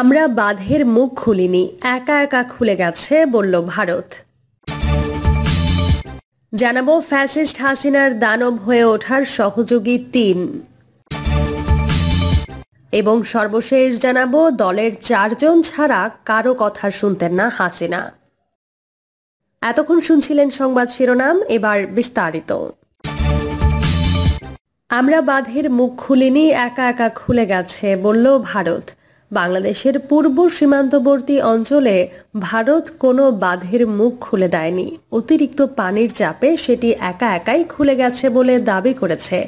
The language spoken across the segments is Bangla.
আমরা বাঁধের মুখ খুলিনি, একা একা খুলে গেছে বলল ভারত। জানাবো ফ্যাসিস্ট হাসিনার দানব হয়ে ওঠার সহযোগী ৩। এবং সর্বশেষ জানাবো দলের ৪ জন ছাড়া কারো কথা শুনতেন না হাসিনা। এতক্ষণ শুনছিলেন সংবাদ শিরোনাম, এবার বিস্তারিত। আমরা বাঁধের মুখ খুলিনি, একা একা খুলে গেছে বলল ভারত। বাংলাদেশের পূর্ব সীমান্তবর্তী অঞ্চলে ভারত কোনো বাঁধের মুখ খুলে দেয়নি। অতিরিক্ত পানির চাপে সেটি একা একাই খুলে গেছে বলে দাবি করেছে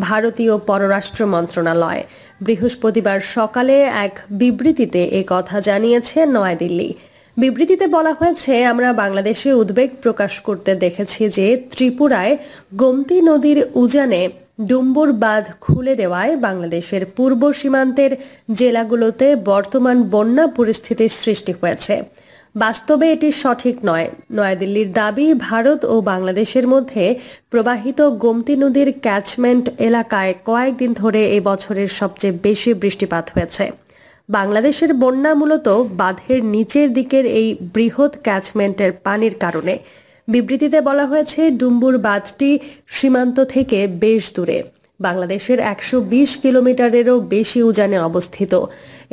ভারতীয় পররাষ্ট্র মন্ত্রণালয়। বৃহস্পতিবার সকালে এক বিবৃতিতে এ কথা জানিয়েছে নয়াদিল্লি। বিবৃতিতে বলা হয়েছে, আমরা বাংলাদেশে উদ্বেগ প্রকাশ করতে দেখেছি যে ত্রিপুরায় গোমতী নদীর উজানে ডুম্বুর বাঁধ খুলে দেওয়ায় বাংলাদেশের পূর্ব সীমান্তের জেলাগুলোতে বর্তমান বন্যা পরিস্থিতির সৃষ্টি হয়েছে। বাস্তবে এটি সঠিক নয়। নয়াদিল্লির দাবি, ভারত ও বাংলাদেশের মধ্যে প্রবাহিত গোমতী নদীর ক্যাচমেন্ট এলাকায় কয়েকদিন ধরে এ বছরের সবচেয়ে বেশি বৃষ্টিপাত হয়েছে। বাংলাদেশের বন্যা মূলত বাঁধের নিচের দিকের এই বৃহৎ ক্যাচমেন্টের পানির কারণে। বিবৃতিতে বলা হয়েছে, ডুম্বুর বাঁধটি সীমান্ত থেকে বেশ দূরে, বাংলাদেশের ১২০ কিলোমিটারেরও বেশি উজানে অবস্থিত।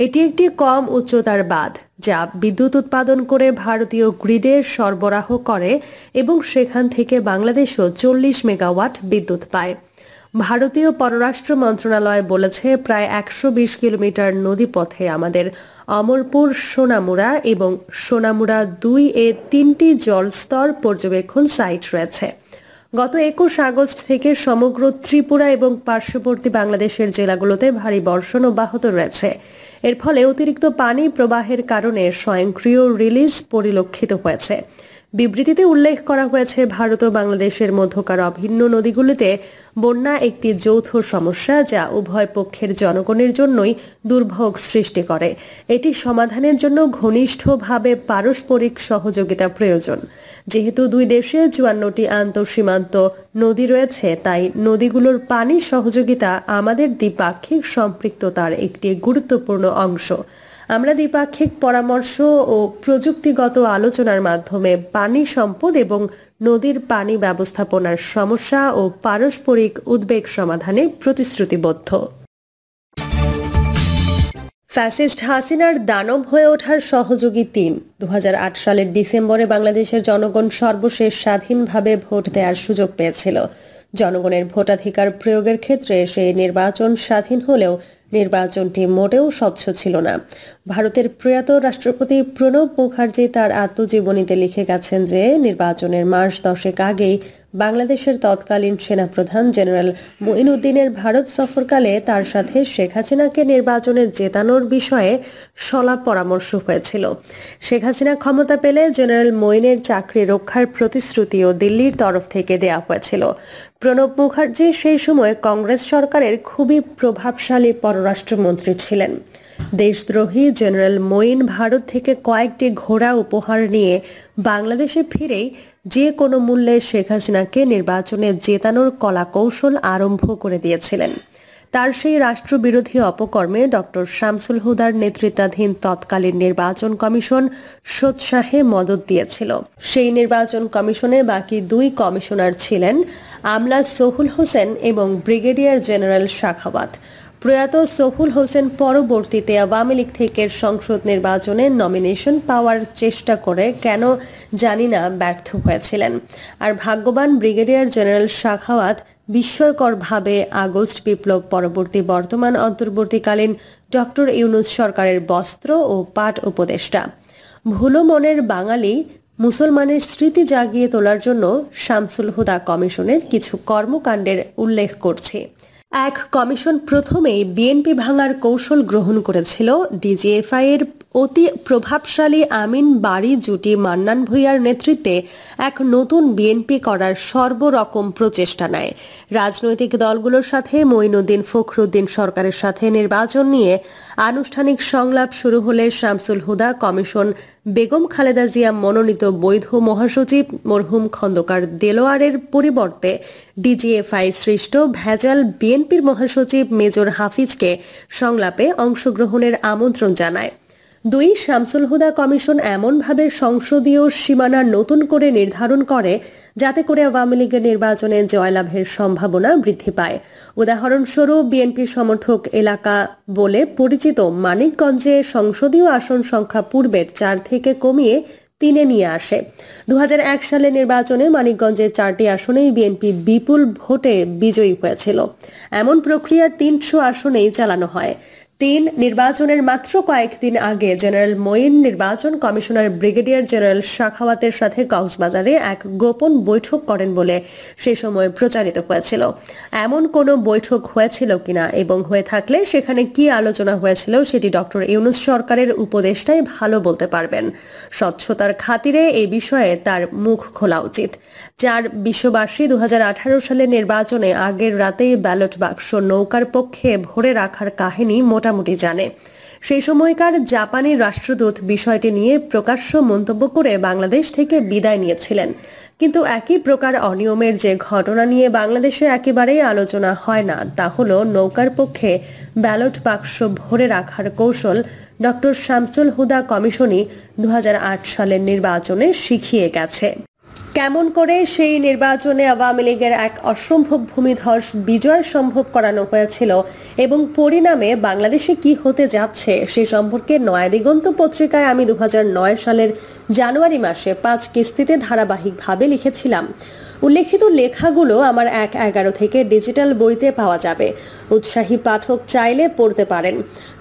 এটি একটি কম উচ্চতার বাঁধ যা বিদ্যুৎ উৎপাদন করে ভারতীয় গ্রিডে সরবরাহ করে এবং সেখান থেকে বাংলাদেশও ৪০ মেগাওয়াট বিদ্যুৎ পায়। ভারতীয় পররাষ্ট্র মন্ত্রণালয় বলেছে, প্রায় ১২০ কিলোমিটার নদীপথে আমাদের অমরপুর, সোনামুড়া এবং সোনামুড়া ২-এ ৩টি জলস্তর পর্যবেক্ষণ সাইট রয়েছে। গত ২১ আগস্ট থেকে সমগ্র ত্রিপুরা এবং পার্শ্ববর্তী বাংলাদেশের জেলাগুলোতে ভারী বর্ষণ অব্যাহত রয়েছে। এর ফলে অতিরিক্ত পানি প্রবাহের কারণে স্বয়ংক্রিয় রিলিজ পরিলক্ষিত হয়েছে। বিবৃতিতে উল্লেখ করা হয়েছে, ভারত ও বাংলাদেশের মধ্যকার অভিন্ন নদীগুলিতে বন্যা একটি যৌথ সমস্যা যা উভয় পক্ষের জনগণের জন্যই দুর্ভোগ সৃষ্টি করে। এটি সমাধানের জন্য ঘনিষ্ঠভাবে পারস্পরিক সহযোগিতা প্রয়োজন। যেহেতু দুই দেশে ৫৪টি আন্তঃসীমান্ত নদী রয়েছে, তাই নদীগুলোর পানি সহযোগিতা আমাদের দ্বিপাক্ষিক সম্পৃক্ততার একটি গুরুত্বপূর্ণ অংশ। আমরা দ্বিপাক্ষিক পরামর্শ ও প্রযুক্তিগত আলোচনার মাধ্যমে পানি সম্পদ এবং নদীর পানি ব্যবস্থাপনার সমস্যা ও পারস্পরিক উদ্বেগ সমাধানে প্রতিশ্রুতিবদ্ধ। ফ্যাসিস্ট হাসিনার দানব হয়ে ওঠার সহযোগী ৩। ২০০৮ সালের ডিসেম্বরে বাংলাদেশের জনগণ সর্বশেষ স্বাধীনভাবে ভোট দেওয়ার সুযোগ পেয়েছিল। জনগণের ভোটাধিকার প্রয়োগের ক্ষেত্রে সেই নির্বাচন স্বাধীন হলেও নির্বাচনটি মোটেও স্বচ্ছ ছিল না। ভারতের প্রয়াত রাষ্ট্রপতি প্রণব মুখার্জি তার আত্মজীবনীতে লিখে গেছেন যে নির্বাচনের মাস ১০ আগেই বাংলাদেশের তৎকালীন সেনাপ্রধান জেনারেল মঈনুদ্দিনের ভারত সফরকালে তার সাথে শেখ হাসিনাকে নির্বাচনে জেতানোর বিষয়ে সলাপ পরামর্শ হয়েছিল। শেখ হাসিনা ক্ষমতা পেলে জেনারেল মঈনের চাকরি রক্ষার প্রতিশ্রুতিও দিল্লির তরফ থেকে দেয়া হয়েছিল। প্রণব মুখার্জি সেই সময় কংগ্রেস সরকারের খুবই প্রভাবশালী পররাষ্ট্রমন্ত্রী ছিলেন। দেশদ্রোহী জেনারেল মঈন ভারত থেকে কয়েকটি ঘোড়া উপহার নিয়ে বাংলাদেশে ফিরেই যে কোনো মূল্যে শেখ হাসিনাকে নির্বাচনে জেতানোর কলাকৌশল আরম্ভ করে দিয়েছিলেন। তার সেই রাষ্ট্রবিরোধী অপকর্মে ডক্টর শামসুল হুদার নেতৃত্বাধীন তৎকালীন নির্বাচন কমিশন সোৎসাহে মদত দিয়েছিল। সেই নির্বাচন কমিশনে বাকি ২ কমিশনার ছিলেন আমলা সোহুল হোসেন এবং ব্রিগেডিয়ার জেনারেল শাখাওয়াত। প্রয়াত সোহুল হোসেন পরবর্তীতে আওয়ামী লীগ থেকে সংসদ নির্বাচনে নমিনেশন পাওয়ার চেষ্টা করে কেন জানি না ব্যর্থ হয়েছিলেন। আর ভাগ্যবান ব্রিগেডিয়ার জেনারেল শাখাওয়াত বিস্ময়করভাবে আগস্ট বিপ্লব পরবর্তী বর্তমান অন্তর্বর্তীকালীন ডক্টর ইউনূস সরকারের বস্ত্র ও পাট উপদেষ্টা। ভুলো মনের বাঙালি মুসলমানের স্মৃতি জাগিয়ে তোলার জন্য শামসুল হুদা কমিশনের কিছু কর্মকাণ্ডের উল্লেখ করছি। এক কমিশন প্রথমেই বিএনপি ভাঙার কৌশল গ্রহণ করেছিল। ডিজিএফআই এর অতি প্রভাবশালী আমিন বাড়ি জুটি মান্নান ভূঁইয়ার নেতৃত্বে এক নতুন বিএনপি করার সর্বরকম প্রচেষ্টা নেয়। রাজনৈতিক দলগুলোর সাথে মঈনুদ্দিন ফখরুদ্দিন সরকারের সাথে নির্বাচন নিয়ে আনুষ্ঠানিক সংলাপ শুরু হলে শামসুল হুদা কমিশন বেগম খালেদা জিয়া মনোনীত বৈধ মহাসচিব মরহুম খন্দকার দেলোয়ারের পরিবর্তে ডিজিএফআই সৃষ্ট ভেজাল বিএনপির মহাসচিব মেজর হাফিজকে সংলাপে অংশগ্রহণের আমন্ত্রণ জানায়। দুই, শামসুল হুদা কমিশন এমনভাবে সংসদীয় সীমানা নতুন করে নির্ধারণ করে যাতে করে আওয়ামী লীগের নির্বাচনে জয়লাভের সম্ভাবনা বৃদ্ধি পায়। উদাহরণস্বরূপ বিএনপি সমর্থক এলাকা বলে পরিচিত মানিকগঞ্জে সংসদীয় আসন সংখ্যা পূর্বের 4 থেকে কমিয়ে 3-এ নিয়ে আসে। 2001 সালে নির্বাচনে মানিকগঞ্জের 4টি আসনেই বিএনপি বিপুল ভোটে বিজয়ী হয়েছিল। এমন প্রক্রিয়া 300 আসনেই চালানো হয়। 3, নির্বাচনের মাত্র কয়েকদিন আগে জেনারেল মঈন নির্বাচন কমিশনার ব্রিগেডিয়ার জেনারেল সাখাওয়াতের সাথে কক্সবাজারে এক গোপন বৈঠক করেন বলে সেই সময় প্রচারিত হয়েছিল। এমন কোনো বৈঠক হয়েছিল কিনা এবং হয়ে থাকলে সেখানে কি আলোচনা হয়েছিল সেটি ডক্টর ইউনূস সরকারের উপদেষ্টাই ভালো বলতে পারবেন। স্বচ্ছতার খাতিরে এই বিষয়ে তার মুখ খোলা উচিত। 4, বিশ্ববাসী 2018 সালের নির্বাচনে আগের রাতেই ব্যালট বাক্স নৌকার পক্ষে ভরে রাখার কাহিনী মোটামুটি জানে। সেই সময়কার জাপানি রাষ্ট্রদূত বিষয়টি নিয়ে প্রকাশ্য মন্তব্য করে বাংলাদেশ থেকে বিদায় নিয়েছিলেন। কিন্তু একই প্রকার অনিয়মের যে ঘটনা নিয়ে বাংলাদেশে একেবারেই আলোচনা হয় না তা হলো নৌকার পক্ষে ব্যালট বাক্স ভরে রাখার কৌশল ডক্টর শামসুল হুদা কমিশনই 2008 সালের নির্বাচনে শিখিয়ে গেছে। কেমন করে সেই নির্বাচনে আওয়ামী লীগের এক অসম্ভব ভূমিধস বিজয় সম্ভব করানো হয়েছিল এবং পরিণামে বাংলাদেশে কি হতে যাচ্ছে সে সম্পর্কে নয়াদিগন্ত পত্রিকায় আমি 2009 সালের জানুয়ারি মাসে 5 কিস্তিতে ধারাবাহিকভাবে লিখেছিলাম। উল্লেখিত লেখাগুলো আমার 1/11 থেকে ডিজিটাল বইতে পাওয়া যাবে। উৎসাহী পাঠক চাইলে পড়তে পারেন।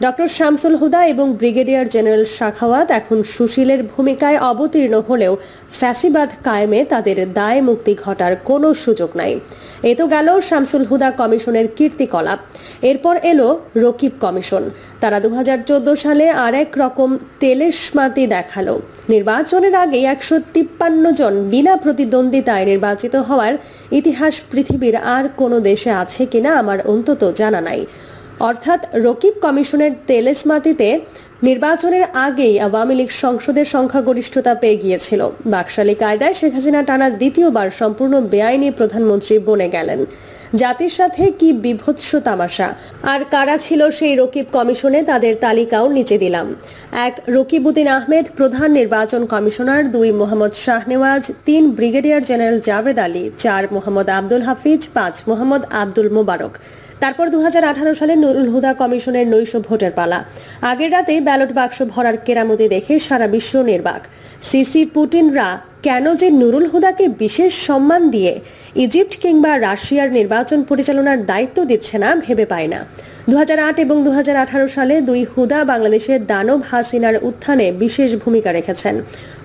ডক্টর শামসুল হুদা এবং ব্রিগেডিয়ার জেনারেল সাখাওয়াত এখন সুশীলের ভূমিকায় অবতীর্ণ হলেও ফ্যাসিবাদ কায়েমে তাদের দায় মুক্তি ঘটার কোনো সুযোগ নাই। এ তো গেল শামসুল হুদা কমিশনের কীর্তিকলাপ। এরপর এলো রকিব কমিশন। তারা 2014 সালে আরেক রকম তেলেশমাতি দেখালো। নির্বাচনের আগে 153 জন বিনা প্রতিদ্বন্দ্বিতায় নির্বাচিত হওয়ার ইতিহাস পৃথিবীর আর কোনো দেশে আছে কিনা আমার অন্তত জানা নাই। অর্থাৎ রকিব কমিশনের তেলেশমাতিতে নির্বাচনের আগেই আওয়ামী লীগ সংসদের সংখ্যাগরিষ্ঠতা পেয়ে গিয়েছিল। বাকশালী কায়দায় শেখ হাসিনা টানা দ্বিতীয়বার সম্পূর্ণ বেআইনি প্রধানমন্ত্রী বনে গেলেন। জাতির সাথে কি বিভৎস তামাশা। আর কারা ছিল সেই রকিব কমিশনে তাদের তালিকাও নিচে দিলাম। 1, রকিবউদ্দিন আহমেদ প্রধান নির্বাচন কমিশনার। 2, মোহাম্মদ শাহনেওয়াজ। 3, brigadier general Javed Ali. 4, মোহাম্মদ আব্দুল হাফিজ। 5, মোহাম্মদ আব্দুল মোবারক। তারপর 2018 সালে নুরুল হুদা কমিশনের নৈশ ভোটের পালা। আগের রাতেই ব্যালট বাক্স ভরার কেরামতি দেখে সারা বিশ্ব নির্বাক। সিসি পুটিনরা কেন যে নুরুল হুদাকে বিশেষ সম্মান দিয়ে ইজিপ্ট কিংবা রাশিয়ার নির্বাচন পরিচালনার দায়িত্ব দিচ্ছে না ভেবে পায় না। 2008 এবং 2018 সালে 2 হুদা বাংলাদেশের দানব হাসিনার উত্থানে বিশেষ ভূমিকা রেখেছেন।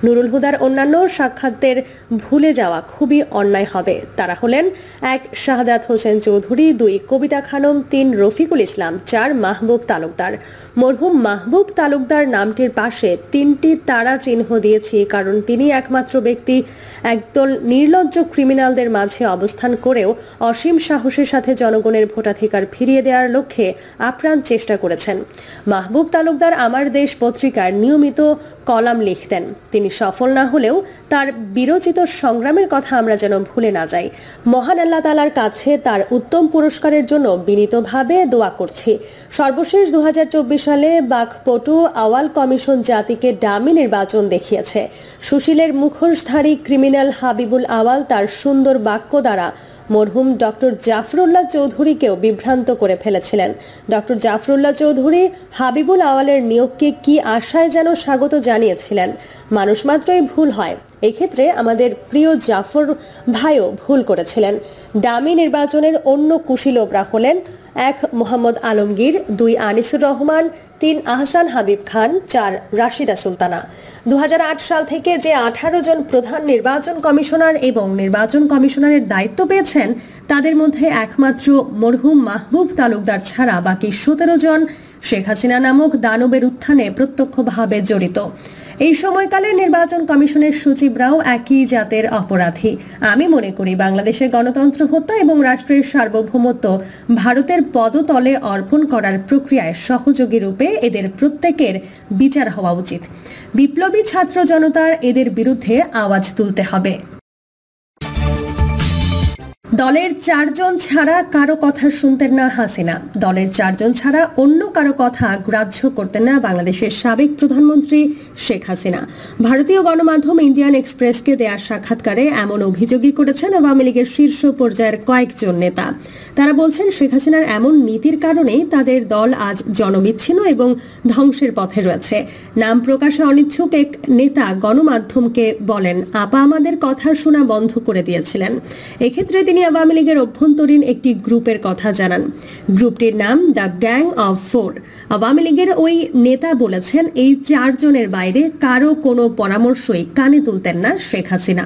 নুরুল হুদার অন্যান্য সাক্ষাতের ভুলে যাওয়া খুবই অন্যায় হবে। তারা হলেন 1, শাহাদাত হোসেন চৌধুরী। 2, কবিতা খানম। 3, রফিকুল ইসলাম। 4, মাহবুব তালুকদার। মরহুম মাহবুব তালুকদার নামটির পাশে 3টি তারা চিহ্ন দিয়েছি কারণ তিনি একমাত্র ব্যক্তি একদল নির্লজ্জ ক্রিমিনালদের মাঝে অবস্থান করেও অসীম সাহসের সাথে জনগণের ভোটাধিকার ফিরিয়ে দেওয়ার লক্ষ্যে আপ্রাণ চেষ্টা করেছেন। মাহবুব তালুকদার আমার দেশ পত্রিকার নিয়মিত কলাম লিখতেন। তিনি সফল না হলেও তার বিরচিত সংগ্রামের কথা আমরা যেন ভুলে না যাই। মহান আল্লাহ তাআলার কাছে তার উত্তম পুরস্কারের জন্য বিনীতভাবে দোয়া করছি। সর্বশেষ 2024 সালে বাকপটু আওয়াল কমিশন জাতিকে ডামি নির্বাচন দেখিয়েছে। সুশীলের মুখোশধারী ক্রিমিনাল হাবিবুল আওয়াল তার সুন্দর বাক্য দ্বারা মরহুম ডক্টর জাফরুল্লাহ চৌধুরীকেও বিভ্রান্ত করে ফেলেছিলেন। ডক্টর জাফরুল্লাহ চৌধুরী হাবিবুল আওয়ালের নিয়োগকে কি আশায় যেন স্বাগত জানিয়েছিলেন। মানুষ মাত্রই ভুল হয়, এই ক্ষেত্রে আমাদের প্রিয় জাফর ভাইও ভুল করেছিলেন। ডামি নির্বাচনের অন্য কুশীলবরা হলেন 1, মোহাম্মদ আলমগীর। 2, আনিসুর রহমান। 3, আহসান হাবিব খান। 4, রাশিদা সুলতানা। 2008 সাল থেকে যে 18 জন প্রধান নির্বাচন কমিশনার এবং নির্বাচন কমিশনারের দায়িত্ব পেয়েছেন তাদের মধ্যে একমাত্র মরহুম মাহবুব তালুকদার ছাড়া বাকি 17 জন শেখ হাসিনা নামক দানবের উত্থানে প্রত্যক্ষভাবে জড়িত। এই সময়কালে নির্বাচন কমিশনের সচিবরাও একই জাতের অপরাধী। আমি মনে করি বাংলাদেশে গণতন্ত্র হত্যা এবং রাষ্ট্রের সার্বভৌমত্ব ভারতের পদতলে অর্পণ করার প্রক্রিয়ায় সহযোগী রূপে এদের প্রত্যেকের বিচার হওয়া উচিত। বিপ্লবী ছাত্র জনতার এদের বিরুদ্ধে আওয়াজ তুলতে হবে। দলের 4 জন ছাড়া কারো কথা শুনতেন না হাসিনা। দলের 4 জন ছাড়া অন্য কারো কথা গ্রাহ্য করতেন না বাংলাদেশের সাবেক প্রধানমন্ত্রী শেখ হাসিনা। ভারতীয় গণমাধ্যম ইন্ডিয়ান এক্সপ্রেসকে দেয়া সাক্ষাৎকারে এমন অভিযোগই করেছেন আওয়ামী লীগের শীর্ষ পর্যায়ের কয়েকজন নেতা। তারা বলছেন, শেখ হাসিনার এমন নীতির কারণেই তাদের দল আজ জনবিচ্ছিন্ন এবং ধ্বংসের পথে রয়েছে। নাম প্রকাশে অনিচ্ছুক এক নেতা গণমাধ্যমকে বলেন, আপা আমাদের কথা শোনা বন্ধ করে দিয়েছিলেন। এক্ষেত্রে তিনি আওয়ামী লীগের অভ্যন্তরীণ একটি গ্রুপের কথা জানান। গ্রুপটির নাম দ্য গ্যাং অফ 4। আওয়ামী লীগের ওই নেতা বলেছেন, এই 4 জনের বাইরে কারো কোনো পরামর্শই কানে তুলতেন না শেখ হাসিনা।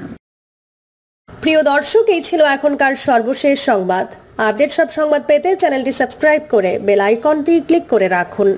প্রিয় দর্শক, এই ছিল এখনকার সর্বশেষ সংবাদ। আপডেট সব সংবাদ পেতে চ্যানেলটি সাবস্ক্রাইব করে বেল আইকনটি ক্লিক করে রাখুন।